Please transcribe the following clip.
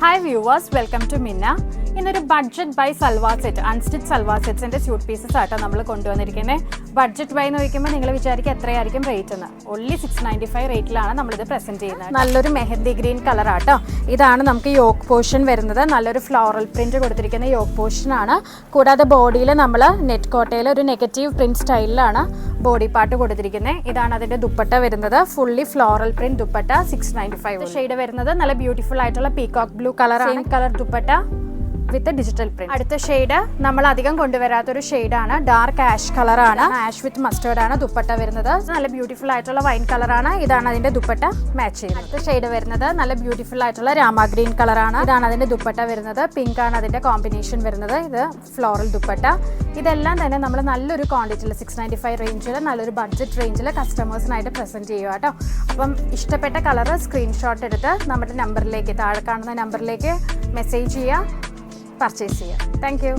Hi viewers, welcome to Minna. ഇന്നൊരു budget buy salwar set, unstitch salwar സെറ്റ്സിൻ്റെ suit pieces ആട്ടോ നമ്മൾ കൊണ്ടുവന്നിരിക്കുന്നത്. ബഡ്ജറ്റ് ബൈ എന്ന് ചോദിക്കുമ്പോൾ നിങ്ങൾ വിചാരിക്കുക എത്രയായിരിക്കും റേറ്റ് എന്ന്. ഓൺലി 695 റേറ്റിലാണ് നമ്മളിത് പ്രസൻറ്റ് ചെയ്യുന്നത്. നല്ലൊരു മെഹന്തി ഗ്രീൻ കളറാട്ടോ. ഇതാണ് നമുക്ക് യോക്ക് പോർഷൻ വരുന്നത്. നല്ലൊരു ഫ്ലോറൽ പ്രിൻറ്റ് കൊടുത്തിരിക്കുന്ന യോക്ക് പോർഷനാണ്. കൂടാതെ ബോഡിയിൽ നമ്മൾ നെറ്റ് കോട്ടയിൽ ഒരു നെഗറ്റീവ് പ്രിൻറ്റ് സ്റ്റൈലിലാണ് ബോഡി പാർട്ട് കൊടുത്തിരിക്കുന്നത്. ഇതാണ് അതിൻ്റെ ദുപ്പട്ട വരുന്നത്. Fully floral print dupatta 695. Shade വരുന്നത് നല്ല ബ്യൂട്ടിഫുൾ ആയിട്ടുള്ള പീകോക്ക് ബ്ലൂ കളറാണ്. കളർ ദുപ്പട്ട വിത്ത് ഡിജിറ്റൽ പ്രിന്റ്. അടുത്ത ഷെയ്ഡ് നമ്മൾ അധികം കൊണ്ടുവരാത്തൊരു ഷെയ്ഡാണ്. ഡാർക്ക് ആഷ് കളറാണ്. ആഷ് വിത്ത് മസ്റ്റേർഡ് ആണ് ദുപ്പട്ട വരുന്നത്. നല്ല ബ്യൂട്ടിഫുൾ ആയിട്ടുള്ള വൈൻ കളറാണ്. ഇതാണ് അതിന്റെ ദുപ്പട്ട മാച്ച് ചെയ്യുന്നത്. അടുത്ത ഷെയ്ഡ് വരുന്നത് നല്ല ബ്യൂട്ടിഫുൾ ആയിട്ടുള്ള രാമ ഗ്രീൻ കളറാണ്. ഇതാണ് അതിന്റെ ദുപ്പട്ട വരുന്നത്. പിങ്ക് ആണ് അതിന്റെ കോമ്പിനേഷൻ വരുന്നത്. ഇത് ഫ്ലോറൽ ദുപ്പട്ട. ഇതെല്ലാം തന്നെ നമ്മൾ നല്ലൊരു ക്വാണ്ടിറ്റിയിൽ 695 റേഞ്ചിൽ നല്ലൊരു ബഡ്ജറ്റ് റേഞ്ചിൽ കസ്റ്റമേഴ്സിനായിട്ട് പ്രസന്റ് ചെയ്യുക കേട്ടോ. അപ്പം ഇഷ്ടപ്പെട്ട കളർ സ്ക്രീൻഷോട്ട് എടുത്ത് നമ്മുടെ നമ്പറിലേക്ക്, താഴെ കാണുന്ന നമ്പറിലേക്ക് മെസ്സേജ് ചെയ്യുക, പർച്ചേസ് ചെയ്യുക. Thank you.